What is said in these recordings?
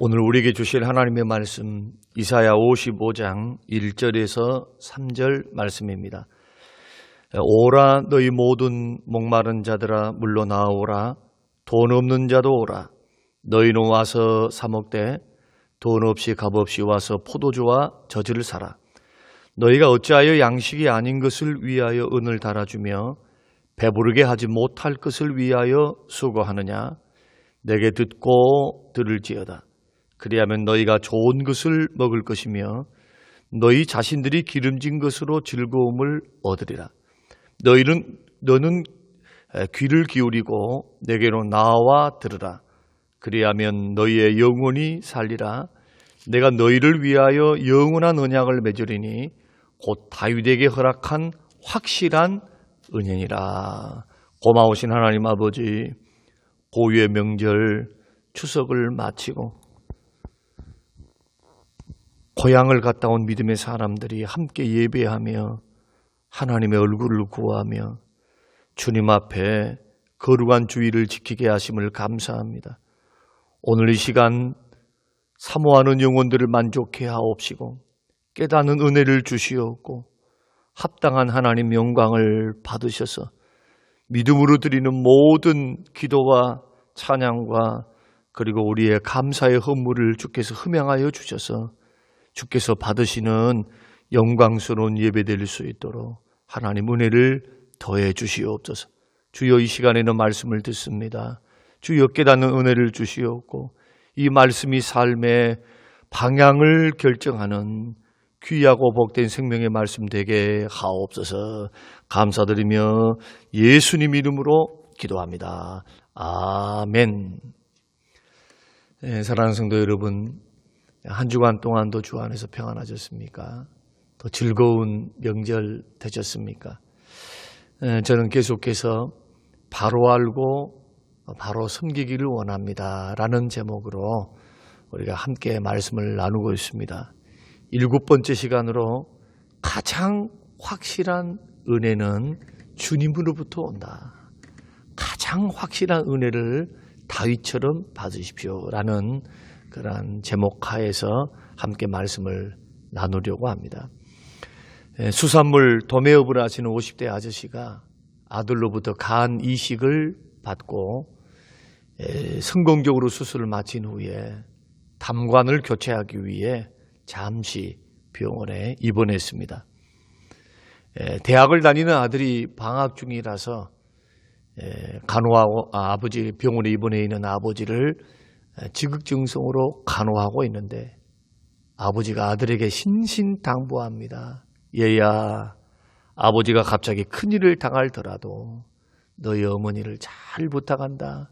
오늘 우리에게 주실 하나님의 말씀 이사야 55장 1절에서 3절 말씀입니다. 오라 너희 모든 목마른 자들아 물러 나오라. 돈 없는 자도 오라. 너희는 와서 사 먹되 돈 없이 값 없이 와서 포도주와 젖을 사라. 너희가 어찌하여 양식이 아닌 것을 위하여 은을 달아주며 배부르게 하지 못할 것을 위하여 수고하느냐. 내게 듣고 들을지어다. 그리하면 너희가 좋은 것을 먹을 것이며 너희 자신들이 기름진 것으로 즐거움을 얻으리라. 너는 귀를 기울이고 내게로 나와 들으라. 그리하면 너희의 영혼이 살리라. 내가 너희를 위하여 영원한 언약을 맺으리니 곧 다윗에게 허락한 확실한 은혜니라. 고마우신 하나님 아버지, 고유의 명절 추석을 마치고 고향을 갔다 온 믿음의 사람들이 함께 예배하며 하나님의 얼굴을 구하며 주님 앞에 거룩한 주의를 지키게 하심을 감사합니다. 오늘 이 시간 사모하는 영혼들을 만족해 하옵시고 깨닫는 은혜를 주시옵고 합당한 하나님 영광을 받으셔서 믿음으로 드리는 모든 기도와 찬양과 그리고 우리의 감사의 헌물을 주께서 흠양하여 주셔서 주께서 받으시는 영광스러운 예배 드릴 수 있도록 하나님 은혜를 더해 주시옵소서. 주여 이 시간에는 말씀을 듣습니다. 주여 깨닫는 은혜를 주시옵고 이 말씀이 삶의 방향을 결정하는 귀하고 복된 생명의 말씀 되게 하옵소서. 감사드리며 예수님 이름으로 기도합니다. 아멘. 네, 사랑하는 성도 여러분, 한 주간 동안도 주 안에서 평안하셨습니까? 더 즐거운 명절 되셨습니까? 저는 계속해서 바로 알고 바로 섬기기를 원합니다 라는 제목으로 우리가 함께 말씀을 나누고 있습니다. 7번째 시간으로 가장 확실한 은혜는 주님으로부터 온다. 가장 확실한 은혜를 다윗처럼 받으십시오 라는 그러한 제목 하에서 함께 말씀을 나누려고 합니다. 수산물 도매업을 하시는 50대 아저씨가 아들로부터 간 이식을 받고 성공적으로 수술을 마친 후에 담관을 교체하기 위해 잠시 병원에 입원했습니다. 대학을 다니는 아들이 방학 중이라서 간호하고 병원에 입원해 있는 아버지를 지극정성으로 간호하고 있는데 아버지가 아들에게 신신당부합니다. 얘야, 아버지가 갑자기 큰일을 당할더라도 너희 어머니를 잘 부탁한다.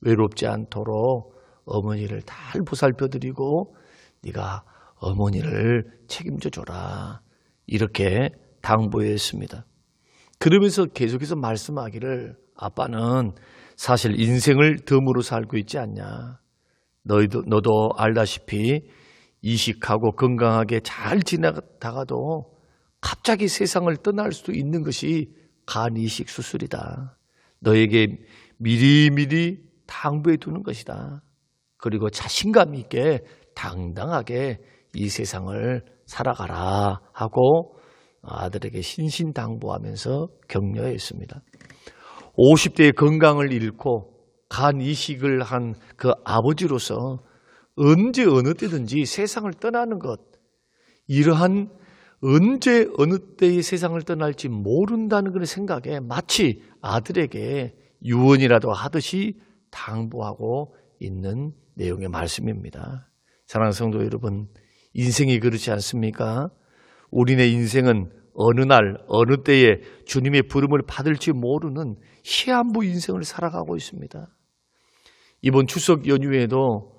외롭지 않도록 어머니를 잘 보살펴드리고 네가 어머니를 책임져 줘라. 이렇게 당부했습니다. 그러면서 계속해서 말씀하기를 아빠는 사실 인생을 덤으로 살고 있지 않냐. 너도 알다시피 이식하고 건강하게 잘 지나다가도 갑자기 세상을 떠날 수도 있는 것이 간 이식 수술이다. 너에게 미리미리 당부해 두는 것이다. 그리고 자신감 있게 당당하게 이 세상을 살아가라 하고 아들에게 신신당부하면서 격려했습니다. 50대의 건강을 잃고 간 이식을 한 그 아버지로서 언제 어느 때든지 세상을 떠나는 것, 이러한 언제 어느 때의 세상을 떠날지 모른다는 그런 생각에 마치 아들에게 유언이라도 하듯이 당부하고 있는 내용의 말씀입니다. 사랑하는 성도 여러분, 인생이 그렇지 않습니까? 우리네 인생은 어느 날 어느 때에 주님의 부름을 받을지 모르는 시한부 인생을 살아가고 있습니다. 이번 추석 연휴에도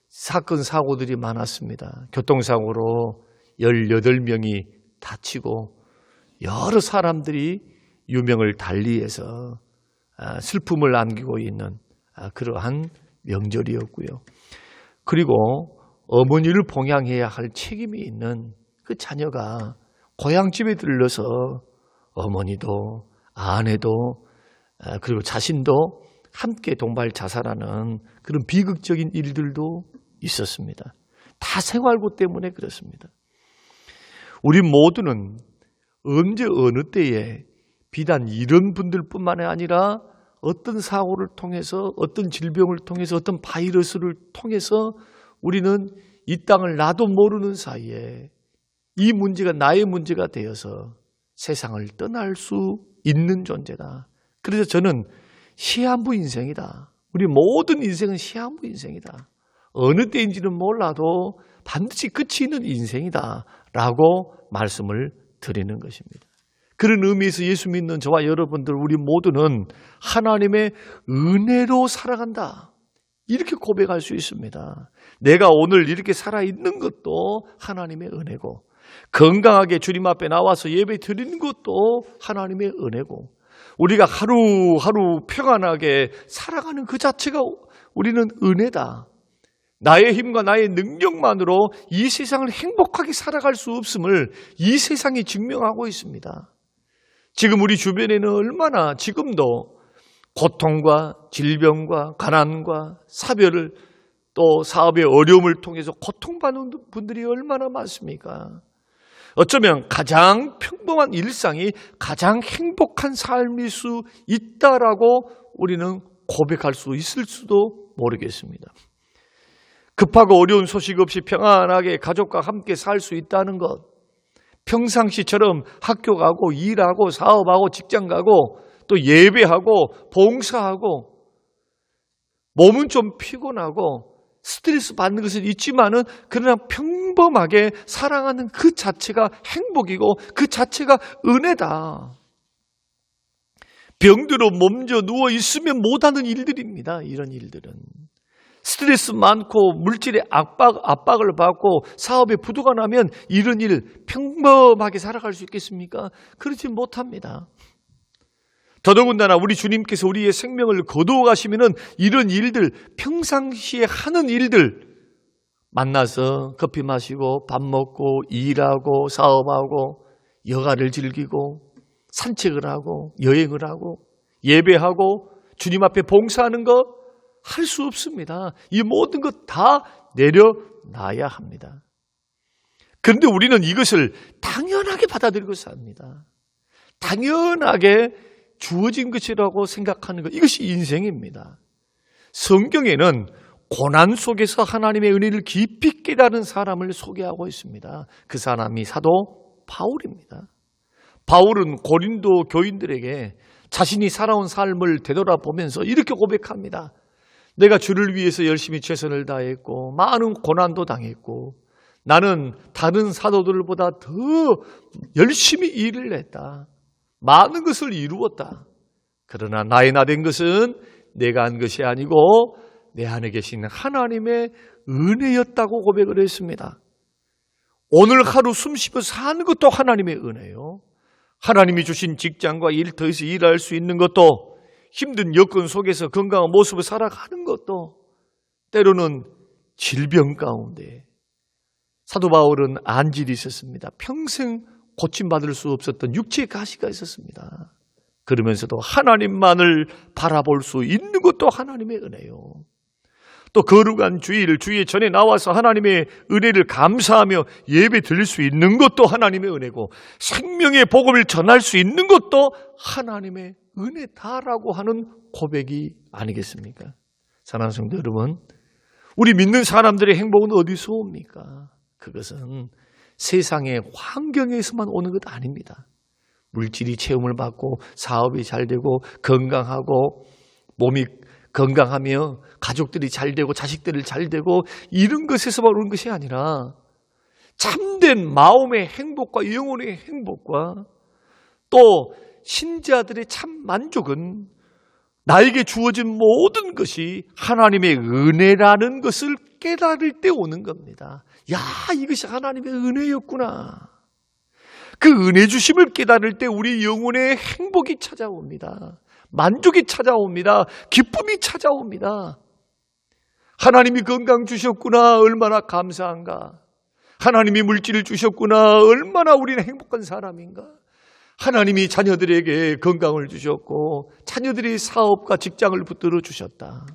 사건 사고들이 많았습니다. 교통사고로 18명이 다치고 여러 사람들이 유명을 달리해서 슬픔을 안기고 있는 그러한 명절이었고요. 그리고 어머니를 봉양해야 할 책임이 있는 그 자녀가 고향집에 들러서 어머니도 아내도 그리고 자신도 함께 동발 자살하는 그런 비극적인 일들도 있었습니다. 다 생활고 때문에 그렇습니다. 우리 모두는 언제 어느 때에 비단 이런 분들뿐만 아니라 어떤 사고를 통해서 어떤 질병을 통해서 어떤 바이러스를 통해서 우리는 이 땅을 나도 모르는 사이에 이 문제가 나의 문제가 되어서 세상을 떠날 수 있는 존재다. 그래서 저는 시한부 인생이다. 우리 모든 인생은 시한부 인생이다. 어느 때인지는 몰라도 반드시 끝이 있는 인생이다 라고 말씀을 드리는 것입니다. 그런 의미에서 예수 믿는 저와 여러분들 우리 모두는 하나님의 은혜로 살아간다. 이렇게 고백할 수 있습니다. 내가 오늘 이렇게 살아있는 것도 하나님의 은혜고 건강하게 주님 앞에 나와서 예배 드리는 것도 하나님의 은혜고 우리가 하루하루 평안하게 살아가는 그 자체가 우리는 은혜다. 나의 힘과 나의 능력만으로 이 세상을 행복하게 살아갈 수 없음을 이 세상이 증명하고 있습니다. 지금 우리 주변에는 얼마나 지금도 고통과 질병과 가난과 사별을 또 사업의 어려움을 통해서 고통받는 분들이 얼마나 많습니까? 어쩌면 가장 평범한 일상이 가장 행복한 삶일 수 있다라고 우리는 고백할 수 있을 수도 모르겠습니다. 급하고 어려운 소식 없이 평안하게 가족과 함께 살 수 있다는 것, 평상시처럼 학교 가고 일하고 사업하고 직장 가고 또 예배하고 봉사하고 몸은 좀 피곤하고 스트레스 받는 것은 있지만은 그러나 평범하게 살아가는 그 자체가 행복이고 그 자체가 은혜다. 병들어 몸져 누워 있으면 못하는 일들입니다. 이런 일들은. 스트레스 많고 물질의 압박을 받고 사업에 부도가 나면 이런 일 평범하게 살아갈 수 있겠습니까? 그렇지 못합니다. 더더군다나 우리 주님께서 우리의 생명을 거두어 가시면은 이런 일들, 평상시에 하는 일들 만나서 커피 마시고 밥 먹고 일하고 사업하고 여가를 즐기고 산책을 하고 여행을 하고 예배하고 주님 앞에 봉사하는 거 할 수 없습니다. 이 모든 것 다 내려놔야 합니다. 그런데 우리는 이것을 당연하게 받아들이고 삽니다. 당연하게 주어진 것이라고 생각하는 것, 이것이 인생입니다. 성경에는 고난 속에서 하나님의 은혜를 깊이 깨달은 사람을 소개하고 있습니다. 그 사람이 사도 바울입니다. 바울은 고린도 교인들에게 자신이 살아온 삶을 되돌아보면서 이렇게 고백합니다. 내가 주를 위해서 열심히 최선을 다했고 많은 고난도 당했고 나는 다른 사도들보다 더 열심히 일을 했다. 많은 것을 이루었다. 그러나 나의 나된 것은 내가 한 것이 아니고 내 안에 계신 하나님의 은혜였다고 고백을 했습니다. 오늘 하루 숨쉬며 사는 것도 하나님의 은혜요. 하나님이 주신 직장과 일터에서 일할 수 있는 것도 힘든 여건 속에서 건강한 모습을 살아가는 것도 때로는 질병 가운데 사도 바울은 안질이 있었습니다. 평생 고침받을 수 없었던 육체의 가시가 있었습니다. 그러면서도 하나님만을 바라볼 수 있는 것도 하나님의 은혜요. 또 거룩한 주일, 주의 전에 나와서 하나님의 은혜를 감사하며 예배 드릴 수 있는 것도 하나님의 은혜고 생명의 복음을 전할 수 있는 것도 하나님의 은혜다라고 하는 고백이 아니겠습니까? 사랑하는 성도 여러분, 우리 믿는 사람들의 행복은 어디서 옵니까? 그것은 세상의 환경에서만 오는 것 아닙니다. 물질이 채움을 받고 사업이 잘 되고 건강하고 몸이 건강하며 가족들이 잘 되고 자식들이 잘 되고 이런 것에서만 오는 것이 아니라 참된 마음의 행복과 영혼의 행복과 또 신자들의 참 만족은 나에게 주어진 모든 것이 하나님의 은혜라는 것을 깨달을 때 오는 겁니다. 야, 이것이 하나님의 은혜였구나. 그 은혜 주심을 깨달을 때 우리 영혼의 행복이 찾아옵니다. 만족이 찾아옵니다. 기쁨이 찾아옵니다. 하나님이 건강 주셨구나. 얼마나 감사한가. 하나님이 물질을 주셨구나. 얼마나 우리는 행복한 사람인가. 하나님이 자녀들에게 건강을 주셨고 자녀들이 사업과 직장을 붙들어 주셨다.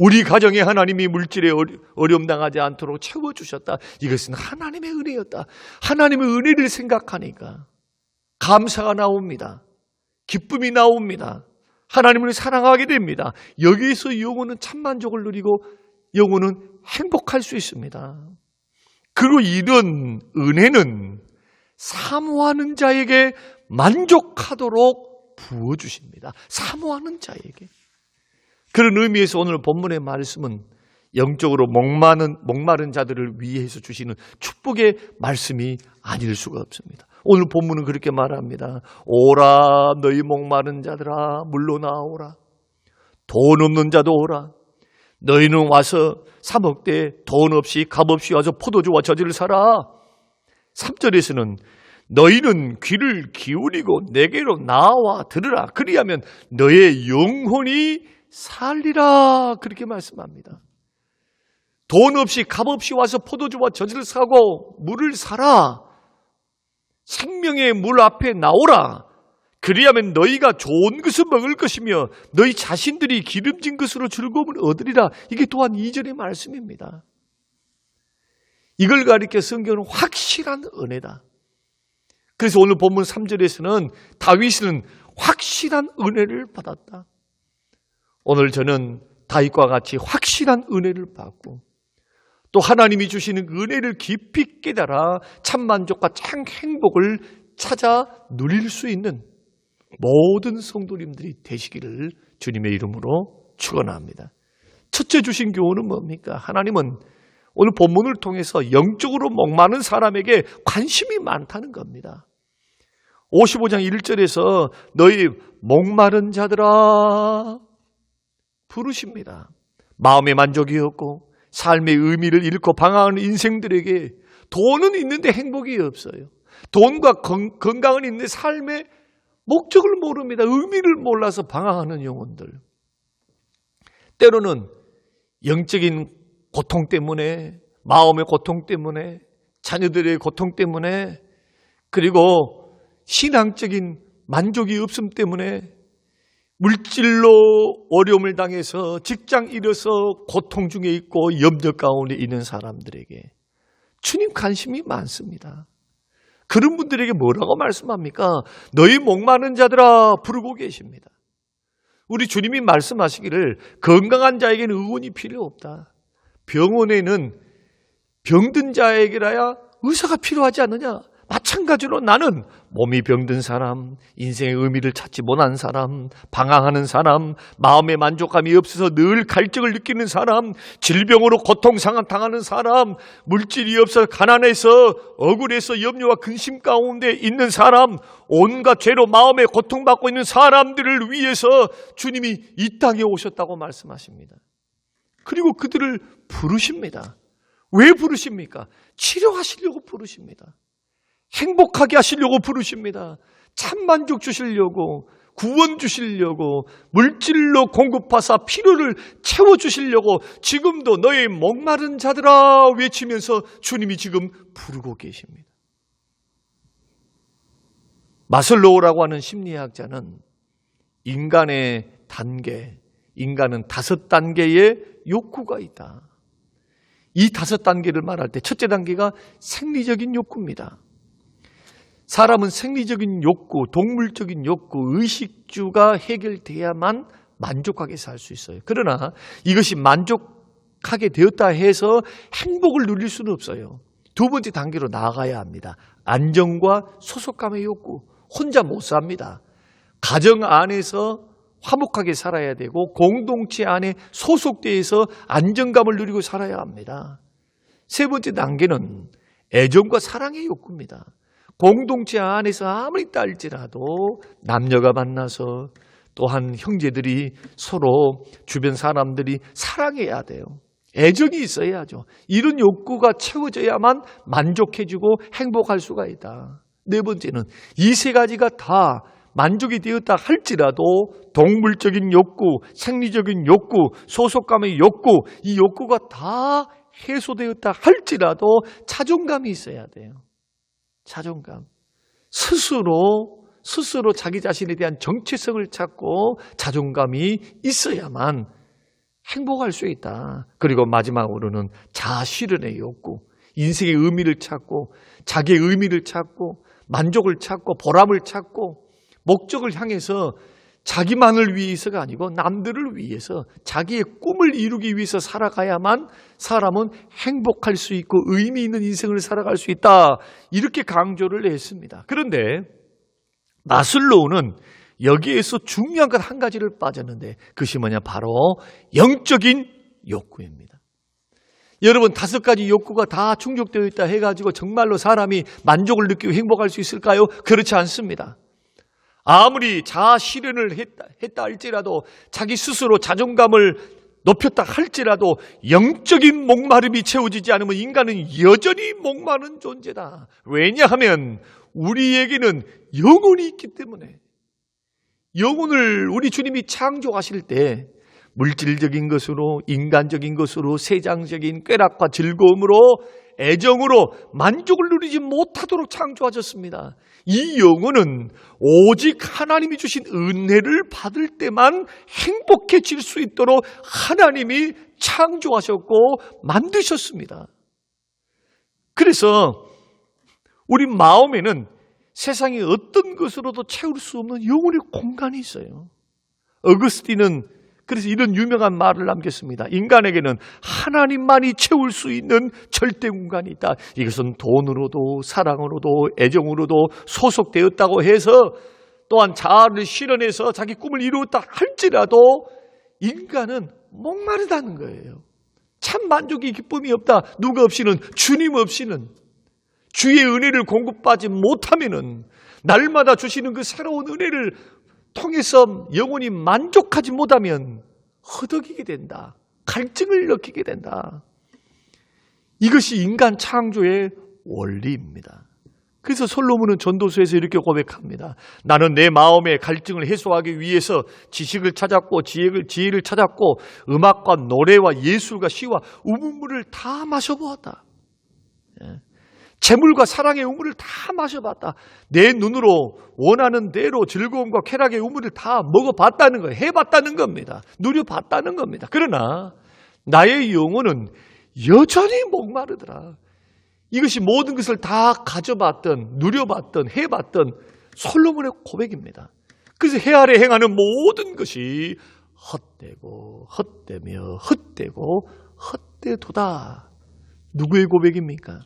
우리 가정에 하나님이 물질에 어려움 당하지 않도록 채워주셨다. 이것은 하나님의 은혜였다. 하나님의 은혜를 생각하니까 감사가 나옵니다. 기쁨이 나옵니다. 하나님을 사랑하게 됩니다. 여기에서 영혼은 참만족을 누리고 영혼은 행복할 수 있습니다. 그리고 이런 은혜는 사모하는 자에게 만족하도록 부어주십니다. 사모하는 자에게. 그런 의미에서 오늘 본문의 말씀은 영적으로 목마른 자들을 위해서 주시는 축복의 말씀이 아닐 수가 없습니다. 오늘 본문은 그렇게 말합니다. 오라 너희 목마른 자들아 물로 나오라. 돈 없는 자도 오라. 너희는 와서 사 먹되 돈 없이 값 없이 와서 포도주와 저지를 사라. 3절에서는 너희는 귀를 기울이고 내게로 나와 들으라. 그리하면 너의 영혼이 살리라. 그렇게 말씀합니다. 돈 없이 값 없이 와서 포도주와 저지를 사고 물을 사라. 생명의 물 앞에 나오라. 그리하면 너희가 좋은 것을 먹을 것이며 너희 자신들이 기름진 것으로 즐거움을 얻으리라. 이게 또한 2절의 말씀입니다. 이걸 가리켜 성경은 확실한 은혜다. 그래서 오늘 본문 3절에서는 다윗은 확실한 은혜를 받았다. 오늘 저는 다윗과 같이 확실한 은혜를 받고 또 하나님이 주시는 은혜를 깊이 깨달아 참만족과 참 행복을 찾아 누릴 수 있는 모든 성도님들이 되시기를 주님의 이름으로 축원합니다. 첫째 주신 교훈은 뭡니까? 하나님은 오늘 본문을 통해서 영적으로 목마른 사람에게 관심이 많다는 겁니다. 55장 1절에서 너희 목마른 자들아 부르십니다. 마음의 만족이 없고 삶의 의미를 잃고 방황하는 인생들에게 돈은 있는데 행복이 없어요. 돈과 건강은 있는데 삶의 목적을 모릅니다. 의미를 몰라서 방황하는 영혼들. 때로는 영적인 고통 때문에, 마음의 고통 때문에, 자녀들의 고통 때문에, 그리고 신앙적인 만족이 없음 때문에 물질로 어려움을 당해서 직장 잃어서 고통 중에 있고 염려 가운데 있는 사람들에게 주님 관심이 많습니다. 그런 분들에게 뭐라고 말씀합니까? 너희 목마른 자들아 부르고 계십니다. 우리 주님이 말씀하시기를 건강한 자에게는 의원이 필요 없다. 병원에는 병든 자에게라야 의사가 필요하지 않느냐? 마찬가지로 나는 몸이 병든 사람, 인생의 의미를 찾지 못한 사람, 방황하는 사람, 마음의 만족감이 없어서 늘 갈증을 느끼는 사람, 질병으로 고통당하는 사람, 물질이 없어 가난해서 억울해서 염려와 근심 가운데 있는 사람, 온갖 죄로 마음에 고통받고 있는 사람들을 위해서 주님이 이 땅에 오셨다고 말씀하십니다. 그리고 그들을 부르십니다. 왜 부르십니까? 치료하시려고 부르십니다. 행복하게 하시려고 부르십니다. 참만족 주시려고, 구원 주시려고, 물질로 공급하사 필요를 채워주시려고 지금도 너의 목마른 자들아 외치면서 주님이 지금 부르고 계십니다. 마슬로우라고 하는 심리학자는 인간의 단계, 인간은 5단계의 욕구가 있다. 이 5단계를 말할 때 첫째 단계가 생리적인 욕구입니다. 사람은 생리적인 욕구, 동물적인 욕구, 의식주가 해결돼야만 만족하게 살 수 있어요. 그러나 이것이 만족하게 되었다 해서 행복을 누릴 수는 없어요. 두 번째 단계로 나아가야 합니다. 안정과 소속감의 욕구. 혼자 못 삽니다. 가정 안에서 화목하게 살아야 되고 공동체 안에 소속돼서 안정감을 누리고 살아야 합니다. 세 번째 단계는 애정과 사랑의 욕구입니다. 공동체 안에서 아무리 딸지라도 남녀가 만나서 또한 형제들이 서로 주변 사람들이 사랑해야 돼요. 애정이 있어야죠. 이런 욕구가 채워져야만 만족해지고 행복할 수가 있다. 네 번째는 이 세 가지가 다 만족이 되었다 할지라도 동물적인 욕구, 생리적인 욕구, 소속감의 욕구, 이 욕구가 다 해소되었다 할지라도 자존감이 있어야 돼요. 자존감. 스스로 자기 자신에 대한 정체성을 찾고 자존감이 있어야만 행복할 수 있다. 그리고 마지막으로는 자아실현의 욕구, 인생의 의미를 찾고 자기의 의미를 찾고 만족을 찾고 보람을 찾고 목적을 향해서 자기만을 위해서가 아니고 남들을 위해서 자기의 꿈을 이루기 위해서 살아가야만 사람은 행복할 수 있고 의미 있는 인생을 살아갈 수 있다. 이렇게 강조를 했습니다. 그런데 마슬로우는 여기에서 중요한 것 한 가지를 빠졌는데 그것이 뭐냐? 바로 영적인 욕구입니다. 여러분 5가지 욕구가 다 충족되어 있다 해가지고 정말로 사람이 만족을 느끼고 행복할 수 있을까요? 그렇지 않습니다. 아무리 자아 실현을 했다 할지라도 자기 스스로 자존감을 높였다 할지라도 영적인 목마름이 채워지지 않으면 인간은 여전히 목마른 존재다. 왜냐하면 우리에게는 영혼이 있기 때문에 영혼을 우리 주님이 창조하실 때 물질적인 것으로 인간적인 것으로 세상적인 쾌락과 즐거움으로 애정으로 만족을 누리지 못하도록 창조하셨습니다. 이 영혼은 오직 하나님이 주신 은혜를 받을 때만 행복해질 수 있도록 하나님이 창조하셨고 만드셨습니다. 그래서 우리 마음에는 세상의 어떤 것으로도 채울 수 없는 영혼의 공간이 있어요. 어거스틴은 그래서 이런 유명한 말을 남겼습니다. 인간에게는 하나님만이 채울 수 있는 절대 공간이 있다. 이것은 돈으로도 사랑으로도 애정으로도 소속되었다고 해서 또한 자아를 실현해서 자기 꿈을 이루었다 할지라도 인간은 목마르다는 거예요. 참 만족이 기쁨이 없다. 누가 없이는 주님 없이는 주의 은혜를 공급받지 못하면은 날마다 주시는 그 새로운 은혜를 통해서 영혼이 만족하지 못하면 허덕이게 된다. 갈증을 느끼게 된다. 이것이 인간 창조의 원리입니다. 그래서 솔로몬은 전도서에서 이렇게 고백합니다. 나는 내 마음의 갈증을 해소하기 위해서 지식을 찾았고 지혜를 찾았고 음악과 노래와 예술과 시와 우물물을 다 마셔보았다. 재물과 사랑의 우물을 다 마셔봤다. 내 눈으로 원하는 대로 즐거움과 쾌락의 우물을 다 먹어봤다는 거예요. 해봤다는 겁니다. 누려봤다는 겁니다. 그러나 나의 영혼은 여전히 목마르더라. 이것이 모든 것을 다 가져봤던, 누려봤던, 해봤던 솔로몬의 고백입니다. 그래서 해 아래 행하는 모든 것이 헛되고 헛되며 헛되고 헛되도다. 누구의 고백입니까?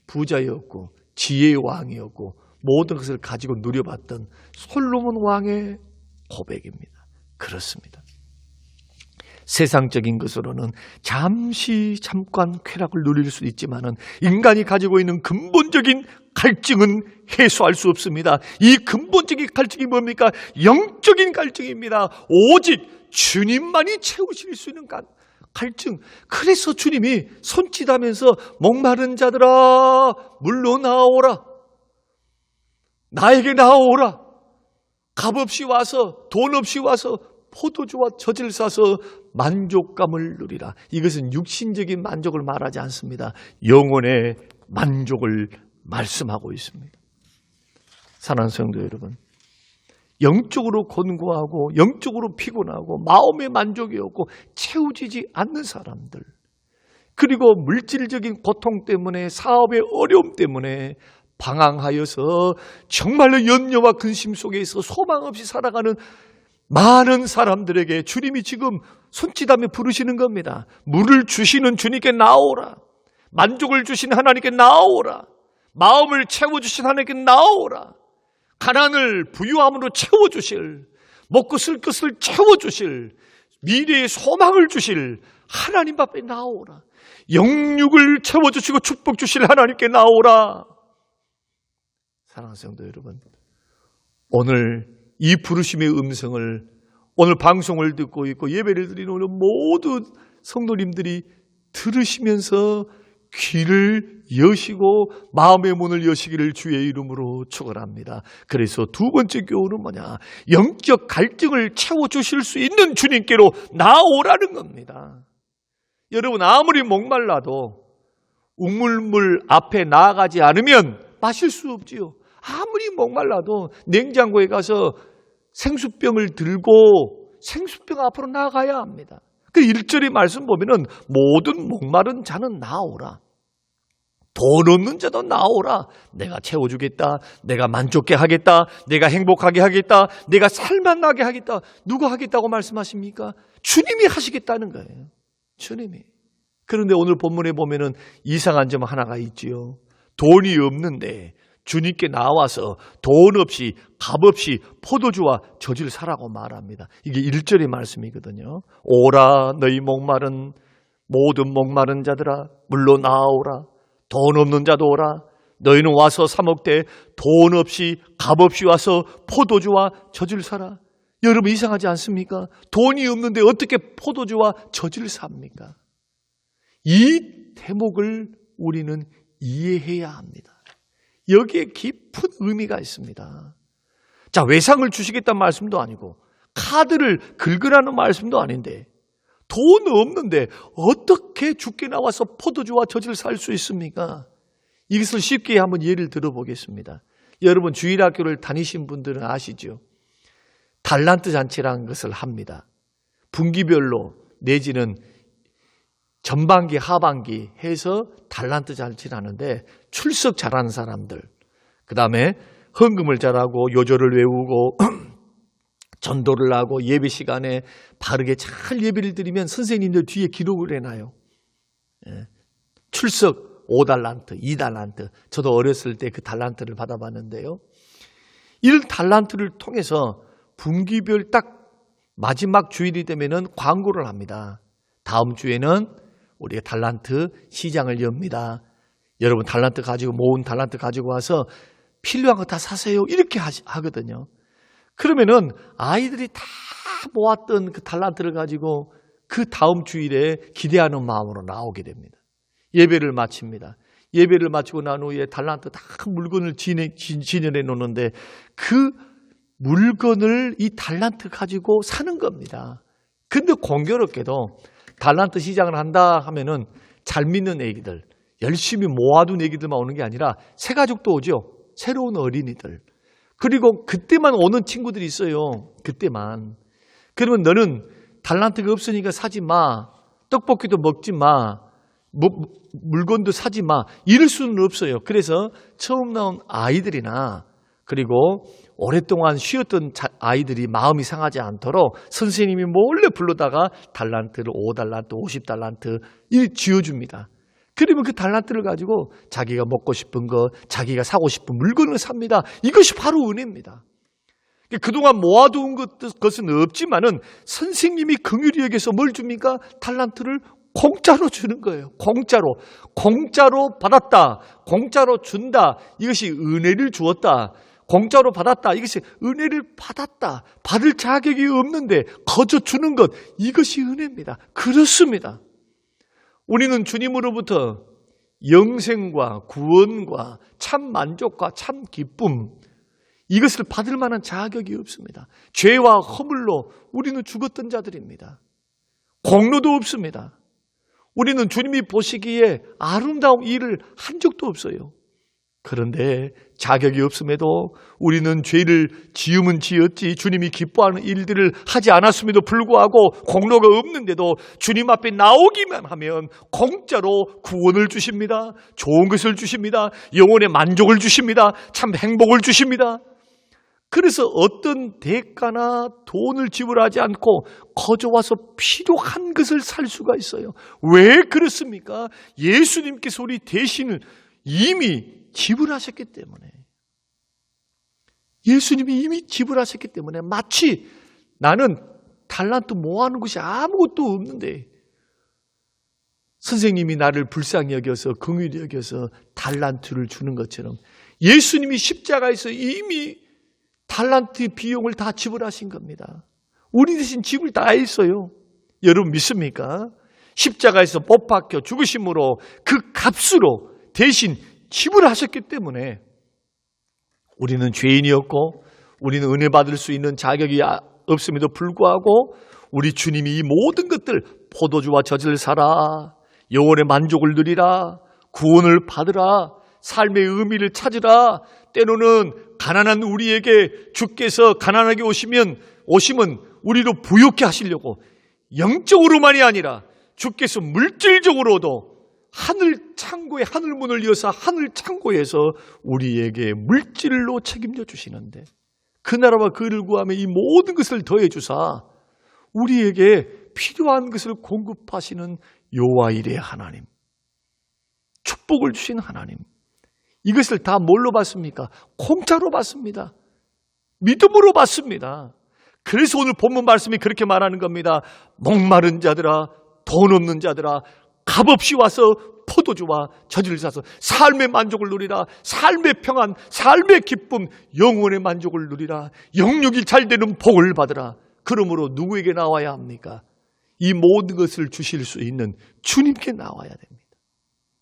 부자였고 지혜의 왕이었고 모든 것을 가지고 누려봤던 솔로몬 왕의 고백입니다. 그렇습니다. 세상적인 것으로는 잠깐 쾌락을 누릴 수 있지만은 인간이 가지고 있는 근본적인 갈증은 해소할 수 없습니다. 이 근본적인 갈증이 뭡니까? 영적인 갈증입니다. 오직 주님만이 채우실 수 있는 갈증. 그래서 주님이 손짓하면서 목마른 자들아 물로 나오라. 나에게 나오라. 값없이 와서 돈 없이 와서 포도주와 젖을 싸서 만족감을 누리라. 이것은 육신적인 만족을 말하지 않습니다. 영혼의 만족을 말씀하고 있습니다. 사랑하는 성도 여러분, 영적으로 곤고하고 영적으로 피곤하고 마음의 만족이 없고 채워지지 않는 사람들, 그리고 물질적인 고통 때문에 사업의 어려움 때문에 방황하여서 정말로 염려와 근심 속에서 소망 없이 살아가는 많은 사람들에게 주님이 지금 손짓하며 부르시는 겁니다. 물을 주시는 주님께 나오라. 만족을 주신 하나님께 나오라. 마음을 채워주신 하나님께 나오라. 가난을 부유함으로 채워주실, 먹고 쓸 것을 채워주실, 미래의 소망을 주실 하나님 앞에 나오라. 영육을 채워주시고 축복 주실 하나님께 나오라. 사랑하는 성도 여러분, 오늘 이 부르심의 음성을 오늘 방송을 듣고 있고 예배를 드리는 오늘 모든 성도님들이 들으시면서 귀를 여시고 마음의 문을 여시기를 주의 이름으로 축원합니다. 그래서 두 번째 교훈은 뭐냐? 영적 갈증을 채워주실 수 있는 주님께로 나오라는 겁니다. 여러분, 아무리 목말라도 우물물 앞에 나아가지 않으면 마실 수 없지요. 아무리 목말라도 냉장고에 가서 생수병을 들고 생수병 앞으로 나가야 합니다. 그 1절의 말씀 보면은 모든 목마른 자는 나오라. 돈 없는 자도 나오라. 내가 채워주겠다. 내가 만족해 하겠다. 내가 행복하게 하겠다. 내가 살만나게 하겠다. 누가 하겠다고 말씀하십니까? 주님이 하시겠다는 거예요. 주님이. 그런데 오늘 본문에 보면은 이상한 점 하나가 있지요. 돈이 없는데 주님께 나와서 돈 없이 값 없이 포도주와 젖을 사라고 말합니다. 이게 1절의 말씀이거든요. 오라 너희 모든 목마른 자들아 물로 나오라. 돈 없는 자도 오라. 너희는 와서 사 먹되 돈 없이 값 없이 와서 포도주와 젖을 사라. 여러분 이상하지 않습니까? 돈이 없는데 어떻게 포도주와 젖을 삽니까? 이 대목을 우리는 이해해야 합니다. 여기에 깊은 의미가 있습니다. 자, 외상을 주시겠다는 말씀도 아니고 카드를 긁으라는 말씀도 아닌데 돈 없는데 어떻게 주께 나와서 포도주와 젖을 살 수 있습니까? 이것을 쉽게 한번 예를 들어보겠습니다. 여러분 주일학교를 다니신 분들은 아시죠? 달란트 잔치라는 것을 합니다. 분기별로 내지는 전반기, 하반기 해서 달란트 잔치를 하는데 출석 잘하는 사람들, 그 다음에 헌금을 잘하고 요절을 외우고 전도를 하고 예배 시간에 바르게 잘 예배를 드리면 선생님들 뒤에 기록을 해놔요. 출석 5달란트, 2달란트. 저도 어렸을 때 그 달란트를 받아봤는데요. 이 달란트를 통해서 분기별 딱 마지막 주일이 되면은 광고를 합니다. 다음 주에는 우리가 달란트 시장을 엽니다. 여러분 달란트 가지고 모은 달란트 가지고 와서 필요한 거 다 사세요. 이렇게 하거든요. 그러면은 아이들이 다 모았던 그 달란트를 가지고 그 다음 주일에 기대하는 마음으로 나오게 됩니다. 예배를 마칩니다. 예배를 마치고 난 후에 달란트 다 물건을 진열해 놓는데 그 물건을 이 달란트 가지고 사는 겁니다. 근데 공교롭게도 달란트 시장을 한다 하면은 잘 믿는 애기들, 열심히 모아둔 애기들만 오는 게 아니라 새 가족도 오죠. 새로운 어린이들. 그리고 그때만 오는 친구들이 있어요. 그때만. 그러면 너는 달란트가 없으니까 사지 마. 떡볶이도 먹지 마. 물건도 사지 마. 이럴 수는 없어요. 그래서 처음 나온 아이들이나 그리고 오랫동안 쉬었던 아이들이 마음이 상하지 않도록 선생님이 몰래 불러다가 달란트를 5달란트, 50달란트 지어줍니다. 그러면 그 달란트를 가지고 자기가 먹고 싶은 거, 자기가 사고 싶은 물건을 삽니다. 이것이 바로 은혜입니다. 그동안 모아둔 것은 없지만은 선생님이 긍휼히 여겨서 뭘 줍니까? 달란트를 공짜로 주는 거예요. 공짜로 받았다. 공짜로 준다. 이것이 은혜를 주었다. 공짜로 받았다. 이것이 은혜를 받았다. 받을 자격이 없는데 거저 주는 것. 이것이 은혜입니다. 그렇습니다. 우리는 주님으로부터 영생과 구원과 참 만족과 참 기쁨 이것을 받을 만한 자격이 없습니다. 죄와 허물로 우리는 죽었던 자들입니다. 공로도 없습니다. 우리는 주님이 보시기에 아름다운 일을 한 적도 없어요. 그런데 자격이 없음에도 우리는 죄를 지으면 지었지 주님이 기뻐하는 일들을 하지 않았음에도 불구하고 공로가 없는데도 주님 앞에 나오기만 하면 공짜로 구원을 주십니다. 좋은 것을 주십니다. 영혼의 만족을 주십니다. 참 행복을 주십니다. 그래서 어떤 대가나 돈을 지불하지 않고 거저 와서 필요한 것을 살 수가 있어요. 왜 그렇습니까? 예수님께서 우리 대신을 이미 지불하셨기 때문에. 예수님이 이미 지불하셨기 때문에 마치 나는 달란트 모아놓은 것이 아무것도 없는데 선생님이 나를 불쌍히 여겨서 긍휼히 여겨서 달란트를 주는 것처럼 예수님이 십자가에서 이미 달란트 비용을 다 지불하신 겁니다. 우리 대신 지불 다 했어요. 여러분 믿습니까? 십자가에서 못 박혀 죽으심으로 그 값으로 대신 지불하셨기 때문에 우리는 죄인이었고 우리는 은혜 받을 수 있는 자격이 없음에도 불구하고 우리 주님이 이 모든 것들 포도주와 젖을 사라, 영혼의 만족을 누리라, 구원을 받으라, 삶의 의미를 찾으라, 때로는 가난한 우리에게 주께서 가난하게 오시면 우리로 부욕해 하시려고 영적으로만이 아니라 주께서 물질적으로도 하늘 창고에 하늘 문을 여사 하늘 창고에서 우리에게 물질로 책임져 주시는데, 그 나라와 그를 구하며 이 모든 것을 더해 주사 우리에게 필요한 것을 공급하시는 여호와 이레 하나님, 축복을 주신 하나님, 이것을 다 뭘로 받습니까? 공짜로 받습니다. 믿음으로 받습니다. 그래서 오늘 본문 말씀이 그렇게 말하는 겁니다. 목마른 자들아, 돈 없는 자들아, 값없이 와서 포도주와 젖을 사서 삶의 만족을 누리라. 삶의 평안, 삶의 기쁨, 영혼의 만족을 누리라. 영육이 잘 되는 복을 받으라. 그러므로 누구에게 나와야 합니까? 이 모든 것을 주실 수 있는 주님께 나와야 됩니다.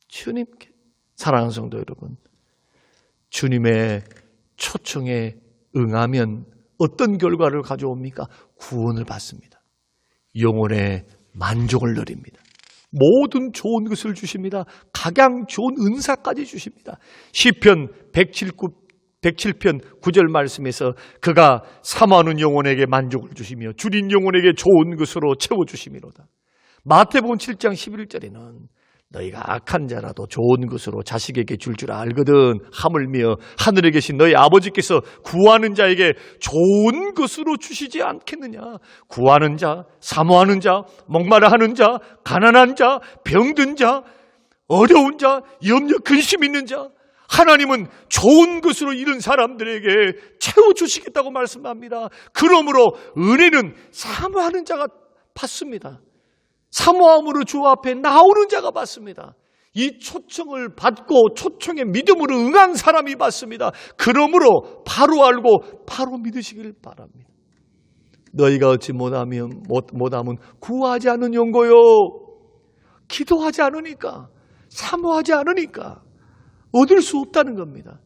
주님께. 사랑하는 성도 여러분, 주님의 초청에 응하면 어떤 결과를 가져옵니까? 구원을 받습니다. 영혼의 만족을 누립니다. 모든 좋은 것을 주십니다. 각양 좋은 은사까지 주십니다. 시편 107편 9절 말씀에서 그가 사모하는 영혼에게 만족을 주시며 줄인 영혼에게 좋은 것으로 채워주심이로다. 마태복음 7장 11절에는 너희가 악한 자라도 좋은 것으로 자식에게 줄 알거든 하물며 하늘에 계신 너희 아버지께서 구하는 자에게 좋은 것으로 주시지 않겠느냐. 구하는 자, 사모하는 자, 목마르 하는 자, 가난한 자, 병든 자, 어려운 자, 염려 근심 있는 자, 하나님은 좋은 것으로 이런 사람들에게 채워주시겠다고 말씀합니다. 그러므로 은혜는 사모하는 자가 받습니다. 사모함으로 주 앞에 나오는 자가 받습니다. 이 초청을 받고 초청의 믿음으로 응한 사람이 받습니다. 그러므로 바로 알고 바로 믿으시길 바랍니다. 너희가 어찌 못하면 구하지 않은 용고요. 기도하지 않으니까, 사모하지 않으니까 얻을 수 없다는 겁니다.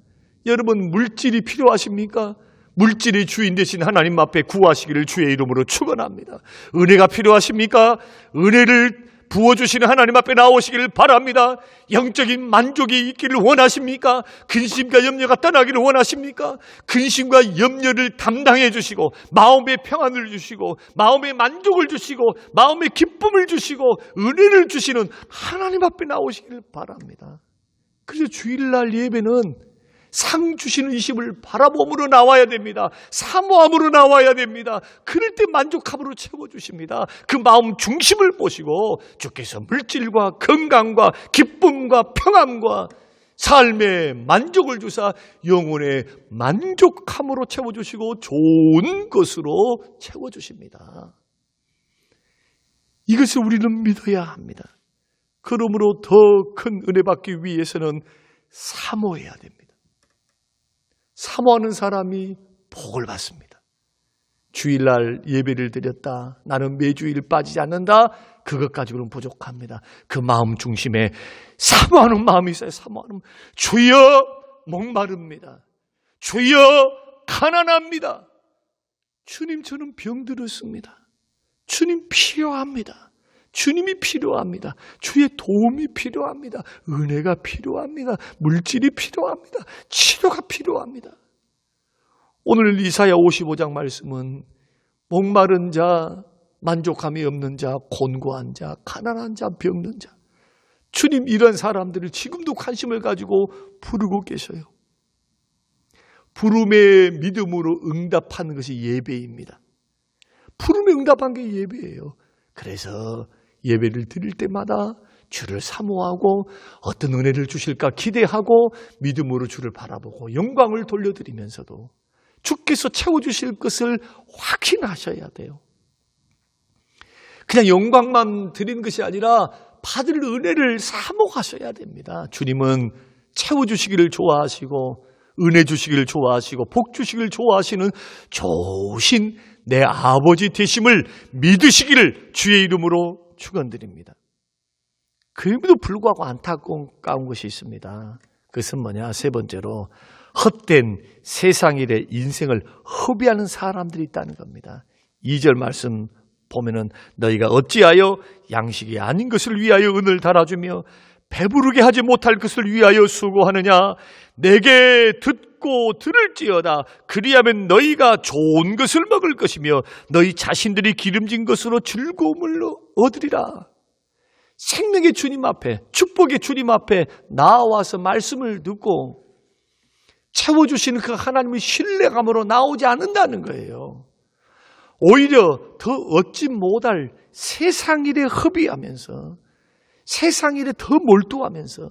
여러분, 물질이 필요하십니까? 물질의 주인 되신 하나님 앞에 구하시기를 주의 이름으로 축원합니다. 은혜가 필요하십니까? 은혜를 부어주시는 하나님 앞에 나오시기를 바랍니다. 영적인 만족이 있기를 원하십니까? 근심과 염려가 떠나기를 원하십니까? 근심과 염려를 담당해 주시고 마음의 평안을 주시고 마음의 만족을 주시고 마음의 기쁨을 주시고 은혜를 주시는 하나님 앞에 나오시기를 바랍니다. 그래서 주일날 예배는 상 주시는 이심을 바라봄으로 나와야 됩니다. 사모함으로 나와야 됩니다. 그럴 때 만족함으로 채워주십니다. 그 마음 중심을 보시고 주께서 물질과 건강과 기쁨과 평안과 삶의 만족을 주사 영혼의 만족함으로 채워주시고 좋은 것으로 채워주십니다. 이것을 우리는 믿어야 합니다. 그러므로 더 큰 은혜 받기 위해서는 사모해야 됩니다. 사모하는 사람이 복을 받습니다. 주일날 예배를 드렸다, 나는 매주일 빠지지 않는다, 그것 가지고는 부족합니다. 그 마음 중심에 사모하는 마음이 있어요. 사모하는, 주여 목마릅니다. 주여 가난합니다. 주님, 저는 병들었습니다. 주님 필요합니다. 주님이 필요합니다. 주의 도움이 필요합니다. 은혜가 필요합니다. 물질이 필요합니다. 치료가 필요합니다. 오늘 이사야 55장 말씀은 목마른 자, 만족함이 없는 자, 곤고한 자, 가난한 자, 병든 자, 주님 이런 사람들을 지금도 관심을 가지고 부르고 계셔요. 부름의 믿음으로 응답하는 것이 예배입니다. 부름에 응답한 게 예배예요. 그래서 예배를 드릴 때마다 주를 사모하고 어떤 은혜를 주실까 기대하고 믿음으로 주를 바라보고 영광을 돌려드리면서도 주께서 채워주실 것을 확신하셔야 돼요. 그냥 영광만 드리는 것이 아니라 받을 은혜를 사모하셔야 됩니다. 주님은 채워주시기를 좋아하시고 은혜 주시기를 좋아하시고 복 주시기를 좋아하시는 좋으신 내 아버지 되심을 믿으시기를 주의 이름으로 축원드립니다. 그럼에도 불구하고 안타까운 것이 있습니다. 그것은 뭐냐? 세 번째로 헛된 세상 일에 인생을 허비하는 사람들이 있다는 겁니다. 2절 말씀 보면은 너희가 어찌하여 양식이 아닌 것을 위하여 은을 달아주며 배부르게 하지 못할 것을 위하여 수고하느냐? 내게 듣고 들을지어다. 그리하면 너희가 좋은 것을 먹을 것이며 너희 자신들이 기름진 것으로 즐거움을 얻으리라. 생명의 주님 앞에, 축복의 주님 앞에 나와서 말씀을 듣고 채워주시는 그 하나님의 신뢰감으로 나오지 않는다는 거예요. 오히려 더 얻지 못할 세상 일에 허비하면서, 세상 일에 더 몰두하면서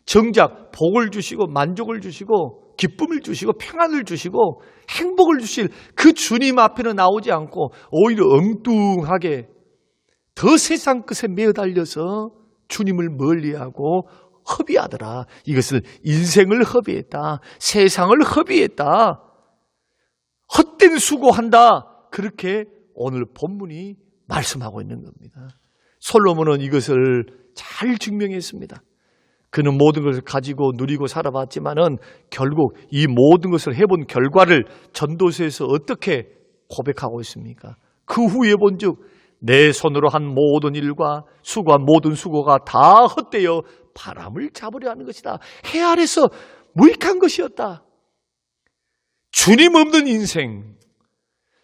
정작 복을 주시고 만족을 주시고 기쁨을 주시고 평안을 주시고 행복을 주실 그 주님 앞에는 나오지 않고 오히려 엉뚱하게 더 세상 것에 매어달려서 주님을 멀리하고 허비하더라. 이것을 인생을 허비했다. 세상을 허비했다. 헛된 수고한다. 그렇게 오늘 본문이 말씀하고 있는 겁니다. 솔로몬은 이것을 잘 증명했습니다. 그는 모든 것을 가지고 누리고 살아봤지만은 결국 이 모든 것을 해본 결과를 전도서에서 어떻게 고백하고 있습니까? 그 후에 본즉 내 손으로 한 모든 일과 수고한 모든 수고가 다 헛되어 바람을 잡으려 하는 것이다. 해 아래서 무익한 것이었다. 주님 없는 인생,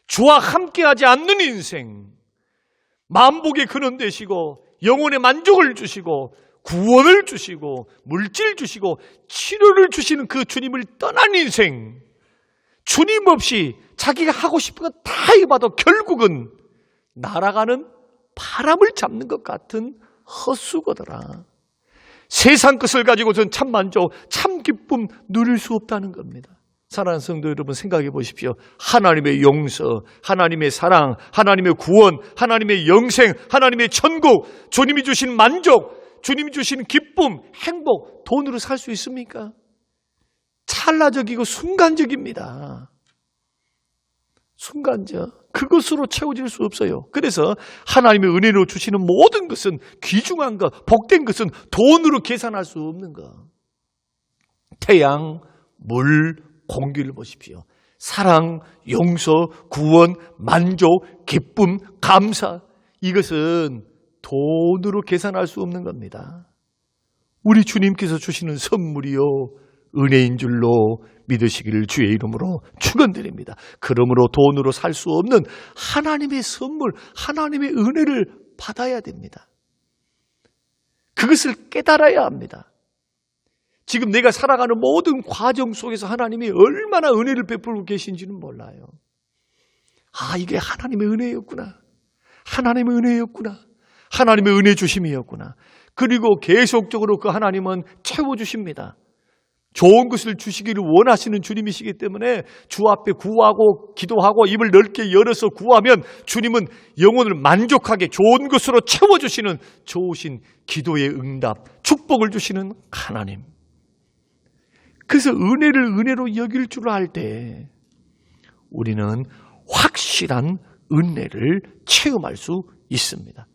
주와 함께하지 않는 인생, 만복의 근원 되시고 영혼의 만족을 주시고 구원을 주시고 물질 주시고 치료를 주시는 그 주님을 떠난 인생, 주님 없이 자기가 하고 싶은 거 다 해봐도 결국은 날아가는 바람을 잡는 것 같은 헛수고더라. 세상 것을 가지고선 참 만족, 참 기쁨 누릴 수 없다는 겁니다. 사랑하는 성도 여러분, 생각해 보십시오. 하나님의 용서, 하나님의 사랑, 하나님의 구원, 하나님의 영생, 하나님의 천국, 주님이 주신 만족, 주님이 주신 기쁨, 행복, 돈으로 살 수 있습니까? 찰나적이고 순간적입니다. 순간적. 그것으로 채워질 수 없어요. 그래서 하나님의 은혜로 주시는 모든 것은, 귀중한 것, 복된 것은 돈으로 계산할 수 없는 것. 태양, 물, 공기를 보십시오. 사랑, 용서, 구원, 만족, 기쁨, 감사, 이것은 돈으로 계산할 수 없는 겁니다. 우리 주님께서 주시는 선물이요 은혜인 줄로 믿으시기를 주의 이름으로 축원드립니다. 그러므로 돈으로 살 수 없는 하나님의 선물, 하나님의 은혜를 받아야 됩니다. 그것을 깨달아야 합니다. 지금 내가 살아가는 모든 과정 속에서 하나님이 얼마나 은혜를 베풀고 계신지는 몰라요. 아, 이게 하나님의 은혜였구나. 하나님의 은혜였구나. 하나님의 은혜 주심이었구나. 그리고 계속적으로 그 하나님은 채워주십니다. 좋은 것을 주시기를 원하시는 주님이시기 때문에 주 앞에 구하고 기도하고 입을 넓게 열어서 구하면 주님은 영혼을 만족하게 좋은 것으로 채워주시는 좋으신 기도의 응답, 축복을 주시는 하나님. 그래서 은혜를 은혜로 여길 줄 알 때 우리는 확실한 은혜를 체험할 수 있습니다.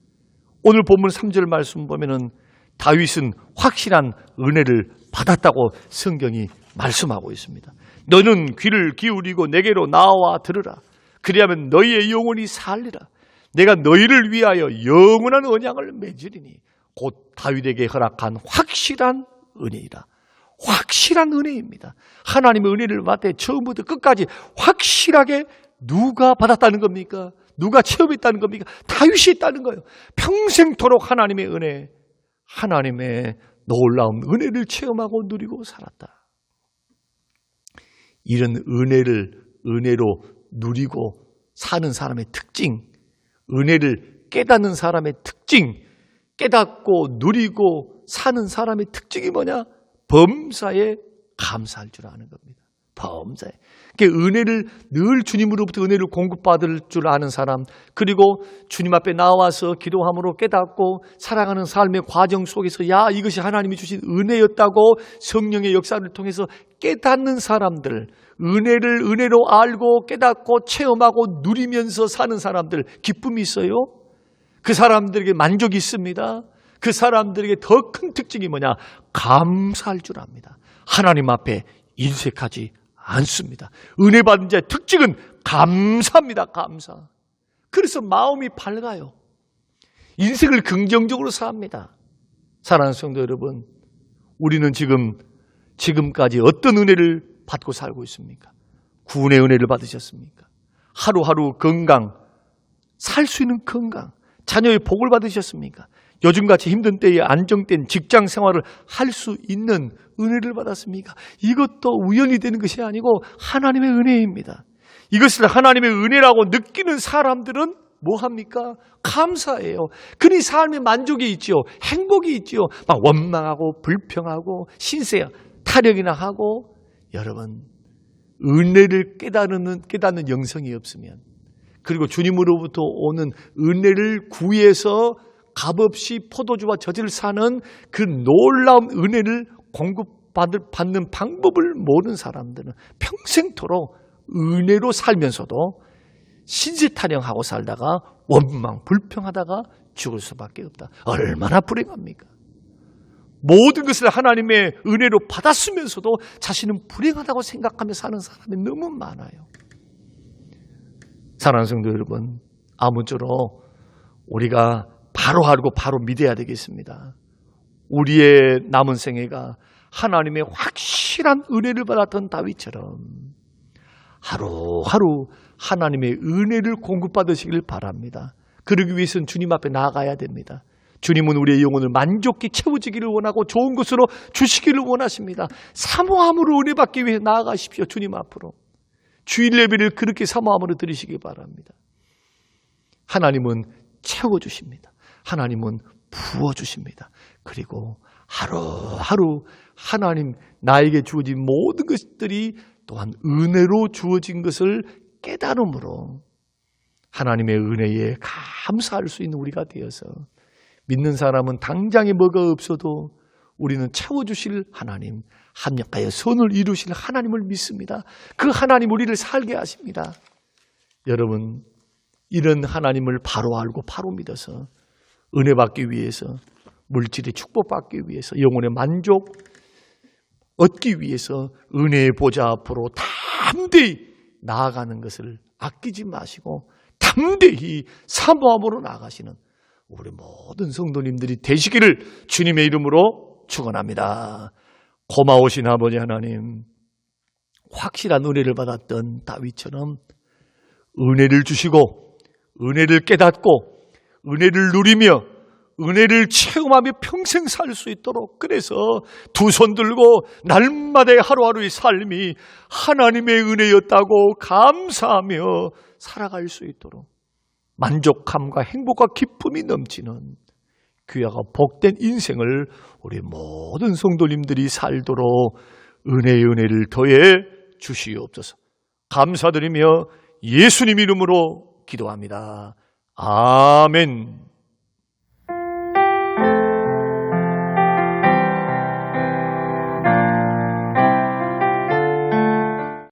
오늘 본문 3절 말씀 보면은 다윗은 확실한 은혜를 받았다고 성경이 말씀하고 있습니다. 너는 귀를 기울이고 내게로 나와 들으라. 그리하면 너희의 영혼이 살리라. 내가 너희를 위하여 영원한 언약을 맺으리니 곧 다윗에게 허락한 확실한 은혜이라. 확실한 은혜입니다. 하나님의 은혜를 받을 때 처음부터 끝까지 확실하게 누가 받았다는 겁니까? 누가 체험했다는 겁니까? 다윗이 있다는 거예요. 평생토록 하나님의 은혜, 하나님의 놀라운 은혜를 체험하고 누리고 살았다. 이런 은혜로 누리고 사는 사람의 특징, 은혜를 깨닫는 사람의 특징, 깨닫고 누리고 사는 사람의 특징이 뭐냐? 범사에 감사할 줄 아는 겁니다. 범사에. 그러니까 은혜를 늘 주님으로부터 은혜를 공급받을 줄 아는 사람, 그리고 주님 앞에 나와서 기도함으로 깨닫고 살아가는 삶의 과정 속에서 야, 이것이 하나님이 주신 은혜였다고 성령의 역사를 통해서 깨닫는 사람들, 은혜를 은혜로 알고 깨닫고 체험하고 누리면서 사는 사람들, 기쁨이 있어요. 그 사람들에게 만족이 있습니다. 그 사람들에게 더 큰 특징이 뭐냐? 감사할 줄 압니다. 하나님 앞에 인색하지 않습니다. 은혜 받은 자의 특징은 감사입니다. 감사. 그래서 마음이 밝아요. 인생을 긍정적으로 삽니다. 사랑하는 성도 여러분, 우리는 지금까지 어떤 은혜를 받고 살고 있습니까? 구원의 은혜를 받으셨습니까? 하루하루 건강, 살 수 있는 건강, 자녀의 복을 받으셨습니까? 요즘같이 힘든 때에 안정된 직장 생활을 할 수 있는 은혜를 받았습니까? 이것도 우연히 되는 것이 아니고 하나님의 은혜입니다. 이것을 하나님의 은혜라고 느끼는 사람들은 뭐합니까? 감사해요. 그니 삶에 만족이 있지요. 행복이 있지요. 막 원망하고 불평하고 신세 타령이나 하고, 여러분, 은혜를 깨닫는 영성이 없으면, 그리고 주님으로부터 오는 은혜를 구해서 값없이 포도주와 젖을 사는 그 놀라운 은혜를 공급받는 방법을 모르는 사람들은 평생토록 은혜로 살면서도 신세타령하고 살다가 원망, 불평하다가 죽을 수밖에 없다. 얼마나 불행합니까? 모든 것을 하나님의 은혜로 받았으면서도 자신은 불행하다고 생각하며 사는 사람이 너무 많아요. 사랑하는 성도 여러분, 아무쪼록 우리가 바로 알고 바로 믿어야 되겠습니다. 우리의 남은 생애가 하나님의 확실한 은혜를 받았던 다윗처럼 하루하루 하나님의 은혜를 공급받으시길 바랍니다. 그러기 위해서는 주님 앞에 나아가야 됩니다. 주님은 우리의 영혼을 만족히 채워지기를 원하고 좋은 것으로 주시기를 원하십니다. 사모함으로 은혜 받기 위해 나아가십시오. 주님 앞으로. 주일 예배를 그렇게 사모함으로 드리시기 바랍니다. 하나님은 채워주십니다. 하나님은 부어주십니다. 그리고 하루하루 하나님 나에게 주어진 모든 것들이 또한 은혜로 주어진 것을 깨달음으로 하나님의 은혜에 감사할 수 있는 우리가 되어서, 믿는 사람은 당장에 뭐가 없어도 우리는 채워주실 하나님, 합력하여 선을 이루실 하나님을 믿습니다. 그 하나님 우리를 살게 하십니다. 여러분, 이런 하나님을 바로 알고 바로 믿어서 은혜 받기 위해서, 물질의 축복받기 위해서, 영혼의 만족 얻기 위해서 은혜의 보좌 앞으로 담대히 나아가는 것을 아끼지 마시고 담대히 사모함으로 나아가시는 우리 모든 성도님들이 되시기를 주님의 이름으로 축원합니다. 고마우신 아버지 하나님, 확실한 은혜를 받았던 다윗처럼 은혜를 주시고 은혜를 깨닫고 은혜를 누리며 은혜를 체험하며 평생 살 수 있도록, 그래서 두 손 들고 날마다의 하루하루의 삶이 하나님의 은혜였다고 감사하며 살아갈 수 있도록 만족함과 행복과 기쁨이 넘치는 귀하고 복된 인생을 우리 모든 성도님들이 살도록 은혜의 은혜를 더해 주시옵소서. 감사드리며 예수님 이름으로 기도합니다. 아멘.